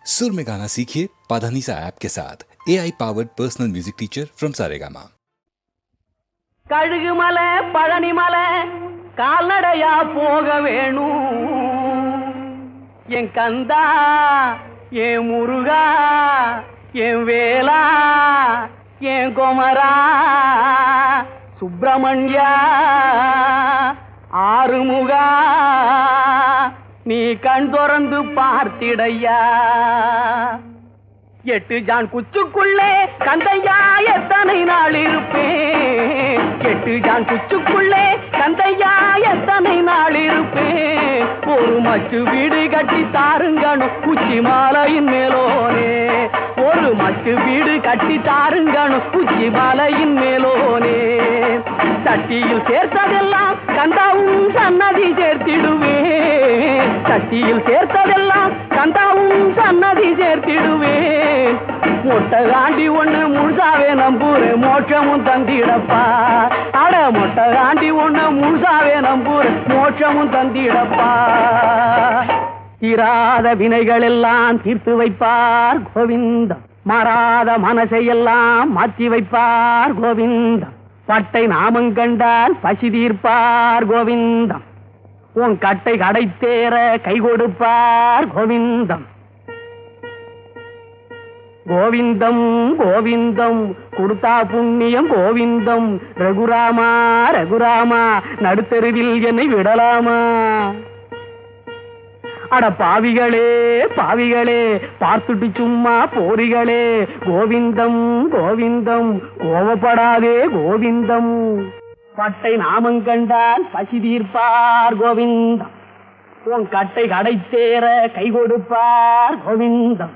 सुर में गाना सीखिए पाधानीसा ऐप के साथ AI powered personal music teacher from Saregama. கழுகுமலை பழனிமலை கால்நடையா போக வேணும் என் கந்தா என் முருகா என் வேலா என் குமரா சுப்பிரமணியா ஆறுமுகா நீ கண் திறந்து பார்த்திடையா. 8 ஜான் குச்சுக்குள்ளே கந்தையா எத்தனை நாள் இருப்பேன். 8 ஜான் குச்சுக்குள்ளே கந்தையா எத்தனை நாள் இருப்பேன். ஒரு மச்சு வீடு கட்டி தாருங்கணும் உச்சி மாலையின் மேலோனே. ஒரு மச்சு வீடு கட்டி தாருங்கணும் உச்சி மாலையின் மேலோனே. சட்டியில் சேர்த்ததெல்லாம் கந்தாவும் சன்னதி சேர்த்திடுவேன். சட்டியில் சேர்த்ததெல்லாம் கந்தாவும் சன்னதி சேர்த்திடுவேன். மொட்டை காண்டி ஒண்ணு முழுசாவே நம்பூரேன் மோட்சமும் தந்திடப்பா. அட மொட்டை காண்டி ஒண்ணு முழுசாவே நம்பூரேன் மோட்சமும் தந்திடப்பா. தீராத வினைகள் எல்லாம் தீர்த்து வைப்பார் கோவிந்தம். மாறாத மனசையெல்லாம் மாற்றி வைப்பார் கோவிந்தம். பட்டை நாமம் கண்டால் பசி தீர்ப்பார் கோவிந்தம். உன் கட்டை கடை தேர கை கொடுப்பார் கோவிந்தம். கோவிந்தம் கோவிந்தம் கொடுத்தா புண்ணியம் கோவிந்தம். ரகுராமா ரகுராமா நடுத்தெருவில் என்னை விடலாமா. அட பாவிகளே பாவிகளே பார்த்துட்டு சும்மா போரிகளே. கோவிந்தம் கோவிந்தம் கோவப்படாதே கோவிந்தம். பட்டை நாமம் கண்டால் பசி தீர்ப்பார் கோவிந்தம். உன் கட்டை கடை தேர கை கொடுப்பார் கோவிந்தம்.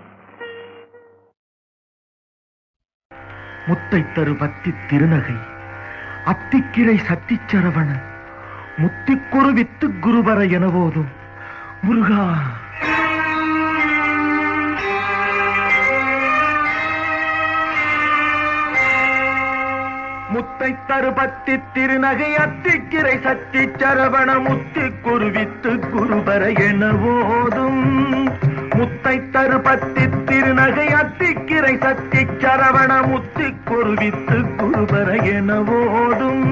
முத்தை தரு பத்தி திருநகை அத்திக்கிரை சத்திச்சரவண முத்திக்குரு வித்து குருவர என போதும் முருகா. முத்தை தருபத்தி திருநகை அத்திக்கிரை சத்தி சரவண முத்தி குருவித்து குருபர என போதும். முத்தை தருபத்தி திருநகை அத்திக்கிரை சத்தி சரவண முத்தி குருவித்து குருபர என போதும்.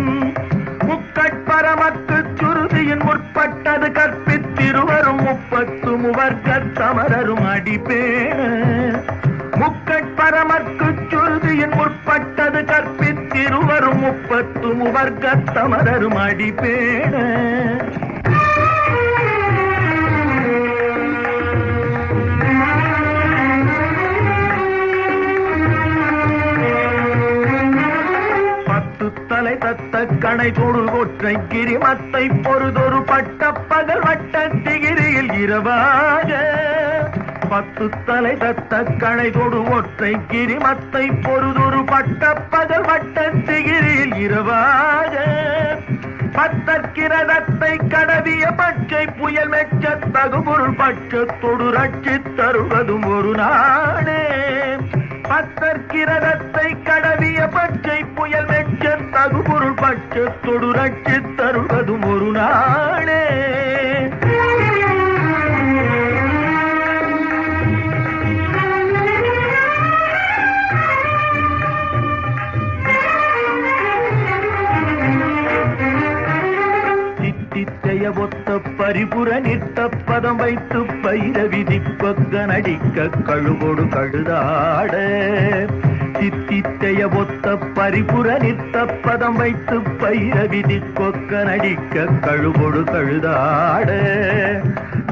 முக்கட்பரமக்கு சுருதியின் முற்பட்டது கற்பித்திருவரும் 30 முவர்க்கத் தமரரும் அடிப்பேன. முக்கட்பரமக்கு சுருதியின் முற்பட்டது கற்பித்திருவரும் 30 முவர்க்கத் தமரரும் அடிப்பேன. தலை தத்த கணை தொடு ஒற்றை கிரிமத்தை பொறுதொரு பட்ட பகல் வட்ட திகிரியில் இரவாக. 10 தலை தத்த கணை தொடு ஒற்றை கிரிமத்தை பொறுதொரு பட்ட பகல் வட்ட திகிரியில் இரவாக. பத்தற்கிரதத்தை கடவிய பச்சை புயல் மெச்ச தகுபொருள் பட்சத்தொடு ரட்சித் தருவதும் ஒரு நாடே. பத்தற்கிரதத்தை கடவிய பச்சை புயல் மெச்ச தகுபொருள் பட்சத்தொடு ரட்சித் தருவதும் ஒரு நாடே. தித்தித்தைய ஒத்த பரிபுர நிற்க பதம் வைத்து பயிர விதிப்பக்க நடிக்க கழுகொடு கழுதாட. தித்தித்தைய ஒத்த பரிபுர நிற்க பதம் வைத்து பயிர விதிப்பக்க நடிக்க கழுகொடு கழுதாட.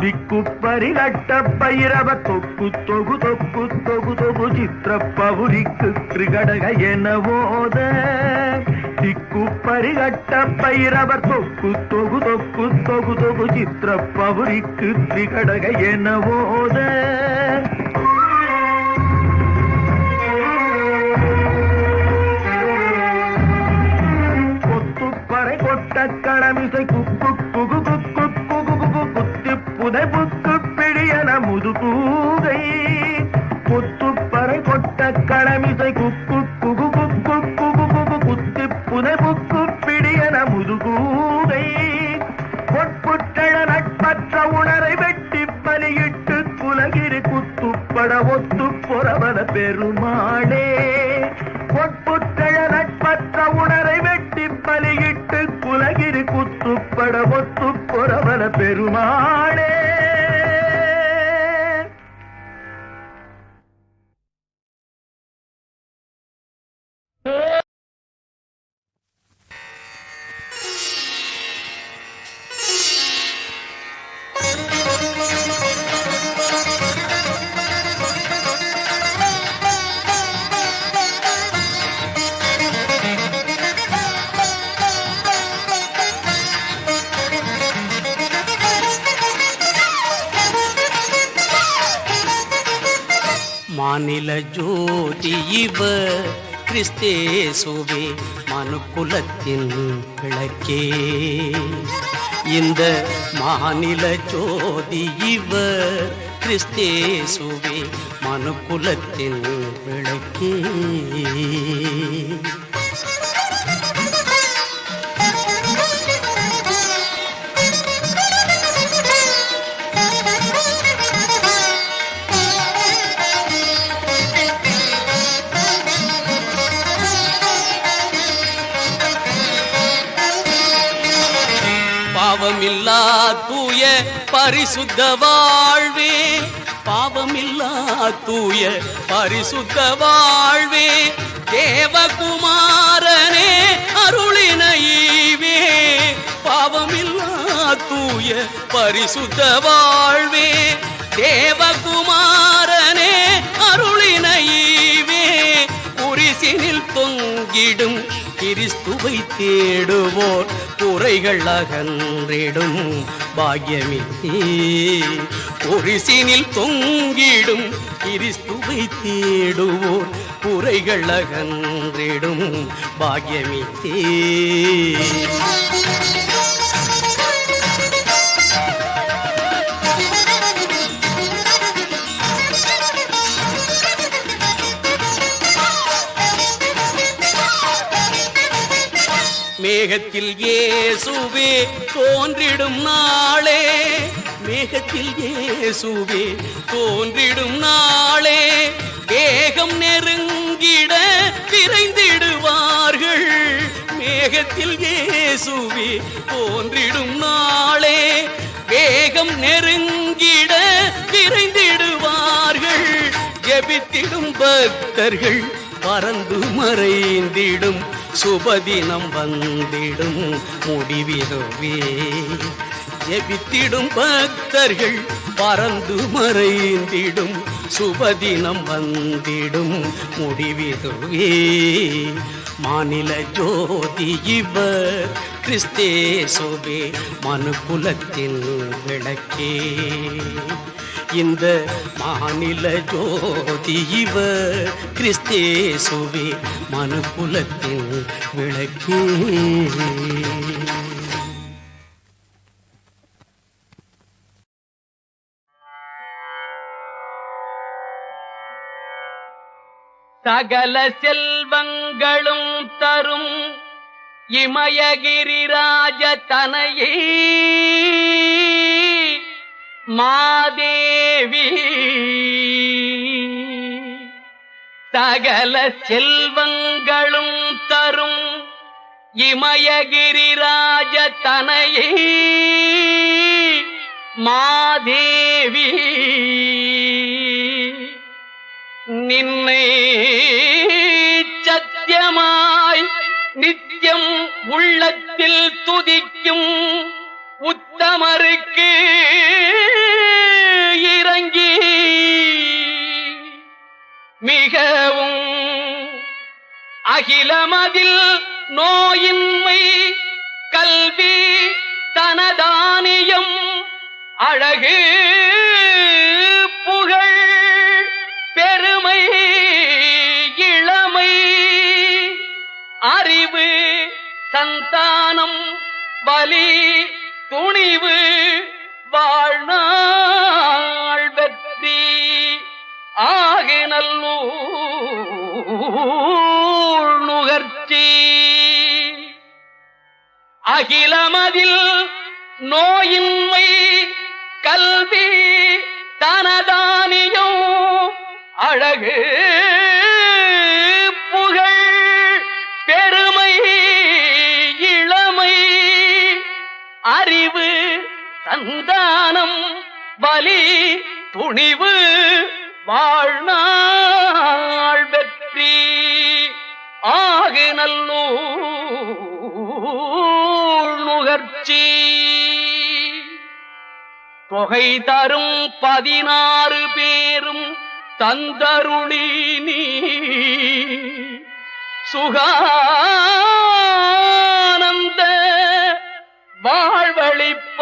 திக்கு பரிகட்ட பைரவ தொக்கு தொகு தொக்கு தொகு தொகு சித்திர பவுரிக்கு திரிகடக என போத. திக்கு பரிகட்ட பைரவர் தொக்கு தொகு தொக்கு தொகு தொகு சித்திர பவுரிக்கு திரிகடக என போத. கொத்துப்பறை கொட்ட களமிசை குக்கு குகு குக்கு குகு குகு குத்தி புதை புக்கு பிடியன முதுகூகை. கொத்துப்பறை கொட்ட களமிசை குக்கு குகு குக்கு குகு குகு குத்தி புதை புக்கு பிடியன முதுகூகை. பொற்புற்றழ நட்பற்ற உணரை வெட்டி பலியிட்டு குலகிரி குத்துப்பட ஒத்து பொறவன பெருமாளே பொற்புத்தழ நட்பற்ற உணரை வெட்டி பலியிட்டு குலகிரி குத்துப்பட ஒத்து பொறவன பெருமாளே. மாநில ஜோதி இவர் கிறிஸ்தேசுவே மனுக்குலத்தின் விளக்கே. இந்த மாநில ஜோதி இவர் கிறிஸ்தேசுவே மனுக்குலத்தின் விளக்கே. பாவமில்லா தூய பரிசுத்த வாழ்வே, பாவமில்லா தூய பரிசுத்த வாழ்வே, தேவகுமாரனே அருளின ஈவே. பாவமில்லா தூய பரிசுத்த வாழ்வே, தேவகுமாரனே அருளின ஈவே. குரிசினில் தொங்கிடும் கிறிஸ்துவை தேடுவோர் குறைகள் அகன்றிடும் பாக்கியமே. குரிசினில் தொங்கிடும் கிறிஸ்துவை தேடுவோர் குறைகள் அகன்றிடும் பாக்கியமே. மேகத்தில் இயேசுவே தோன்றிடும் நாளே, மேகத்தில் இயேசுவே தோன்றிடும் நாளே, வேகம் நெருங்கிட விரைந்திடுவார்கள். மேகத்தில் இயேசுவே தோன்றிடும் நாளே, வேகம் நெருங்கிட விரைந்திடுவார்கள். ஜெபித்திடும் பக்தர்கள் பறந்து மறைந்திடும் சுபதினம் வந்திடும் முடிவிதுவே. ஜெபித்திடும் பக்தர்கள் பறந்து மறைந்திடும் சுபதினம் வந்திடும் முடிவிதுவே. மாநில ஜோதி இவர் கிறிஸ்தேசுவே மனுக்குலத்தின் விளக்கே. இந்த மாநில ஜோதி இவர் கிறிஸ்தேசுவே மனுக்குலத்தின் விளக்கே. சகல செல்வங்களும் தரும் இமயகிரிராஜ தனையே மாதேவி. சகல செல்வங்களும் தரும் இமயகிரிராஜ தனையே மாதேவி. நின்னை சத்தியமாய் நித்தியம் உள்ளத்தில் துதிக்கும் உத்தமருக்கு இறங்கி மிகவும் அகிலமதில் நோயின்மை கல்வி தனதானியம் அழகு புகழ் பெருமை இளமை அறிவு சந்தானம் பலி துணிவு வாழ்நாள் வெற்றி ஆகினல்லூர் நுகர்ச்சி அகிலமதில் நோயின்மை கல்வி தனதானியம் அழகு புகழ் பெருமை இளமை அறிவு சந்தானம் பலி துணிவு வாழ்நாள் வெற்றி ஆகு நல்லூர் நுகர்ச்சி தொகை தரும் 16 பேரும் தந்தருளி நீ சுகானந்த வாழ்வழிப்பாய்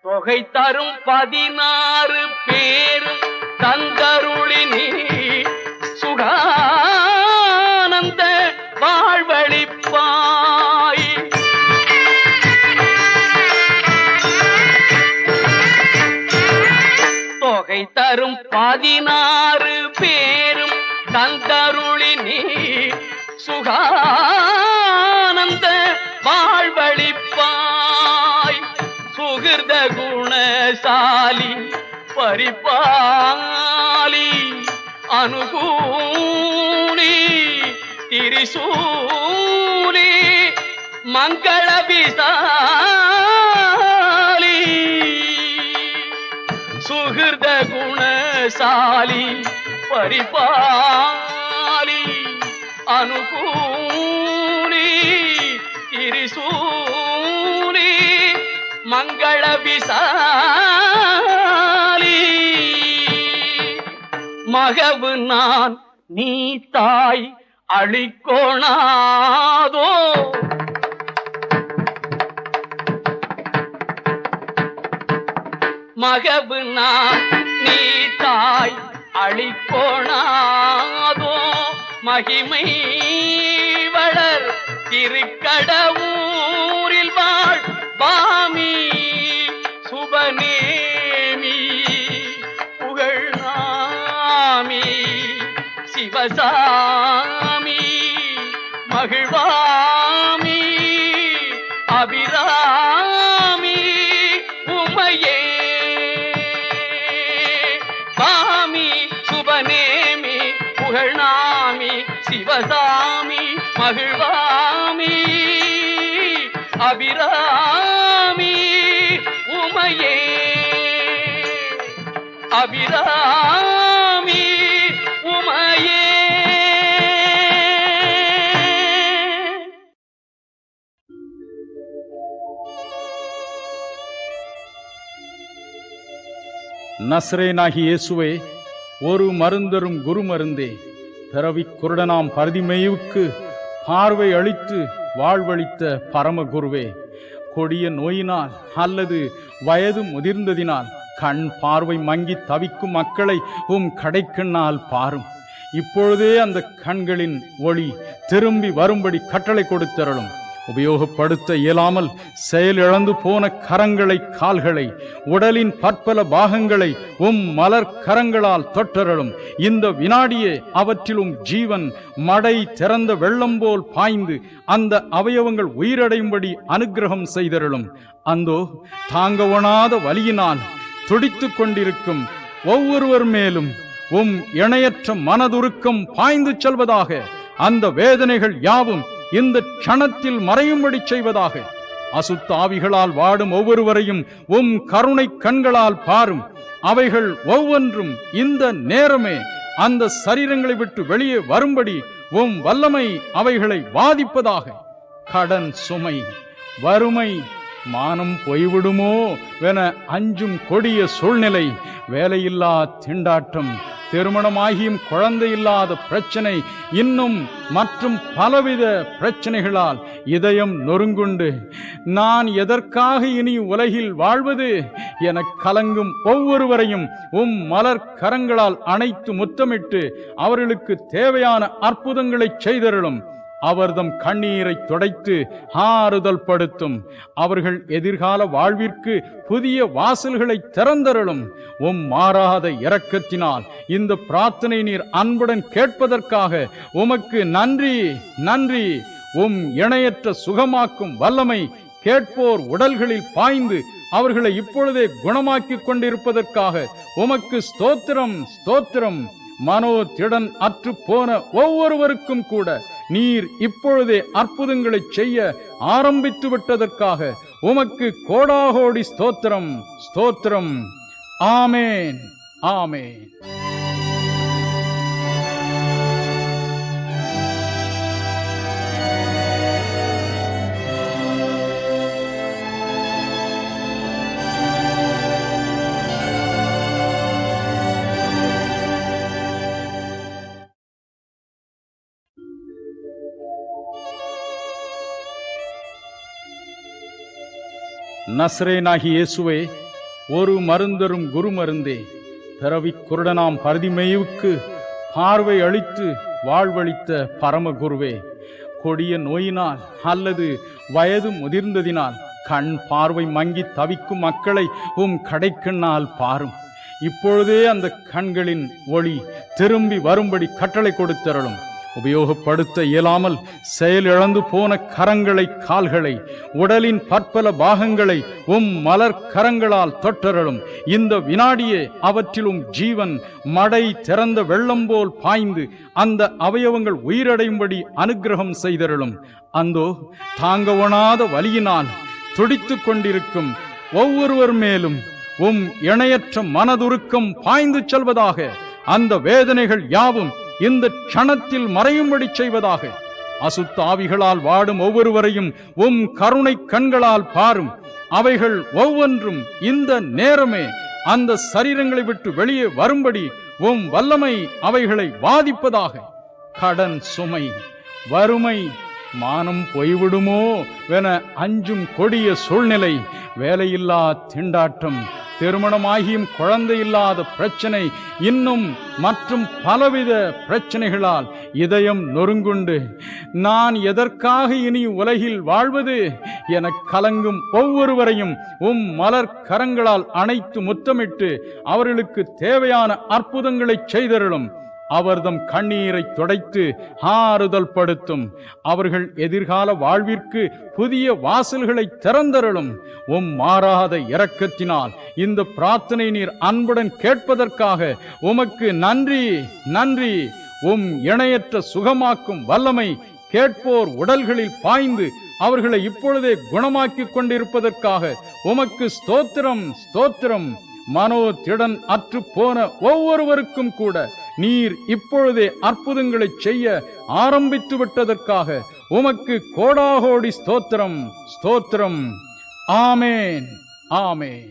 தொகை தரும் 16 பேரும் தந்தருளி நீ சுகானந்த வாழ்வழிப்பாய் தொகை தரும் 16 பேரும் தந்தருளி நீ சுகானந்த வாழ்வழிப்பாய் சுகிர்த குணசாலி பரிபாலி அனுகூலி திரிசூலி மங்கள விசாலி சுகிர்த குணசாலி பரிபாலி அனுகூலி திரிசூலி மங்கள விசாலி மகவு நான் நீ தாய் அழிக்கோணாதோ மகவு நான் நீ தாய் அழிக்கோணாதோ மகிமை வளர் திருக்கடவூரில் வாழ் பாமி சுபநேமி புகழ்நாமி சிவசாமி மகிழ்வாமி அபிராமி உமையே பாமி சுபநேமி புகழ்நாமி சிவசாமி மகிழ்வாமி அபிராமி உமையே அபிராமி உமையே. நஸ்ரேனாகி இயேசுவே, ஒரு மருந்தரும் குரு மருந்தே, பிறவிக் குருடனாம் பரதிமேயுவுக்கு பார்வை அளித்து வாழ்வளித்த பரமகுருவே, கொடிய நோயினால் அல்லது வயது முதிர்ந்ததினால் கண் பார்வை மங்கி தவிக்கும் மக்களை கடைக்கண்ணால் பாரும். இப்பொழுதே அந்த கண்களின் ஒளி திரும்பி வரும்படி கட்டளை கொடுத்தருளும். உபயோகப்படுத்த இயலாமல் செயலிழந்து போன கரங்களை, கால்களை, உடலின் பற்பல பாகங்களை மலர் கரங்களால் தொட்டருளும். இந்த வினாடியே அவற்றிலும் ஜீவன் மடை திறந்த வெள்ளம் போல் பாய்ந்து அந்த அவயவங்கள் உயிரடையும்படி அனுக்கிரகம் செய்தருளும். அந்தோ தாங்க ஒணாத வலியினால் துடித்துக் கொண்டிருக்கும் ஒவ்வொருவர் மேலும் இணையற்ற மனதுருக்கம் பாய்ந்து செல்வதாக. அந்த வேதனைகள் யாவும் இந்த க்ஷணத்தில் மறையும்படி செய்வதாக. அசுத்த ஆவிகளால் வாடும் ஒவ்வொருவரையும் கருணை கண்களால் பாரும். அவைகள் ஒவ்வொன்றும் இந்த நேரமே அந்த சரீரங்களை விட்டு வெளியே வரும்படி வல்லமை அவைகளை வாதிப்பதாக. கடன் சுமை, வறுமை, மானம் போய்விடுமோ என அஞ்சும் கொடிய சூழ்நிலை, வேலையில்லா திண்டாட்டம், திருமணமாகியும் குழந்தை இல்லாத பிரச்சனை, இன்னும் மற்றும் பலவித பிரச்சனைகளால் இதயம் நொறுங்குண்டு நான் எதற்காக இனி உலகில் வாழ்வது என கலங்கும் ஒவ்வொருவரையும் மலர் கரங்களால் அணைத்து முத்தமிட்டு அவர்களுக்கு தேவையான அற்புதங்களை செய்தருளும். அவர்தம் கண்ணீரை துடைத்து ஆறுதல் படுத்தும். அவர்கள் எதிர்கால வாழ்விற்கு புதிய வாசல்களை திறந்தருளும். மாறாத இரக்கத்தினால் இந்த பிரார்த்தனை நீர் அன்புடன் கேட்பதற்காக உமக்கு நன்றி, நன்றி. இணையற்ற சுகமாக்கும் வல்லமை கேட்போர் உடல்களில் பாய்ந்து அவர்களை இப்பொழுதே குணமாக்கிக் கொண்டிருப்பதற்காக உமக்கு ஸ்தோத்திரம், ஸ்தோத்திரம். மனோதிடன் அற்று போன ஒவ்வொருவருக்கும் கூட நீர் இப்பொழுதே அற்புதங்களை செய்ய ஆரம்பித்து விட்டதற்காக உமக்கு கோடாகோடி ஸ்தோத்திரம், ஸ்தோத்திரம். ஆமேன், ஆமேன். நசரேனாகி இயேசுவே, ஒரு மருந்தரும் குரு மருந்தே, பிறவி குருடனாம் பரதிமேயுவுக்கு பார்வை அளித்து வாழ்வளித்த பரமகுருவே, கொடிய நோயினால் அல்லது வயது முதிர்ந்ததினால் கண் பார்வை மங்கி தவிக்கும் மக்களை கடைக்கண்ணால் பாரும். இப்பொழுதே அந்த கண்களின் ஒளி திரும்பி வரும்படி கட்டளை கொடுத்தருளும். உபயோகப்படுத்த இயலாமல் செயலிழந்து போன கரங்களை, கால்களை, உடலின் பற்பல பாகங்களை மலர் கரங்களால் தொட்டருளும். இந்த வினாடியே அவற்றிலும் ஜீவன் மடை திறந்த வெள்ளம் போல் பாய்ந்து அந்த அவயவங்கள் உயிரடையும்படி அனுக்கிரகம் செய்தருளும். அந்தோ தாங்கவனாத வலியினால் துடித்துக் கொண்டிருக்கும் ஒவ்வொருவர் மேலும் இணையற்ற மனதுருக்கம் பாய்ந்து செல்வதாக. அந்த வேதனைகள் யாவும் இந்த க்ஷணத்தில் மறையும்படி செய்வதாக. அசுத்த ஆவிகளால் வாடும் ஒவ்வொருவரையும் கருணை கண்களால் பாரும். அவைகள் ஒவ்வொன்றும் இந்த நேரமே அந்த சரீரங்களை விட்டு வெளியே வரும்படி வல்லமை அவைகளை வாதிப்பதாக. கடன் சுமை, வறுமை, மானம் போய்விடுமோ என அஞ்சும் கொடிய சூழ்நிலை, வேலையில்லா திண்டாட்டம், திருமணமாகியும் குழந்தை இல்லாத பிரச்சனை, இன்னும் மற்றும் பலவித பிரச்சனைகளால் இதயம் நொறுங்குண்டு நான் எதற்காக இனி உலகில் வாழ்வது என கலங்கும் ஒவ்வொருவரையும் மலர் கரங்களால் அணைத்து முத்தமிட்டு அவர்களுக்கு தேவையான அற்புதங்களை செய்தருளும். அவர்தம் கண்ணீரை துடைத்து ஆறுதல் படுத்தும். அவர்கள் எதிர்கால வாழ்விற்கு புதிய வாசல்களை திறந்தருளும். மாறாத இரக்கத்தினால் இந்த பிரார்த்தனை நீர் அன்புடன் கேட்பதற்காக உமக்கு நன்றி, நன்றி. இணையற்ற சுகமாக்கும் வல்லமை கேட்போர் உடல்களில் பாய்ந்து அவர்களை இப்பொழுதே குணமாக்கிக் கொண்டிருப்பதற்காக உமக்கு ஸ்தோத்திரம், ஸ்தோத்திரம். மனோதிடன் அற்று போன ஒவ்வொருவருக்கும் கூட நீர் இப்பொழுதே அற்புதங்களை செய்ய ஆரம்பித்து விட்டதற்காக உமக்கு கோடாகோடி ஸ்தோத்திரம், ஸ்தோத்திரம். ஆமேன், ஆமேன்.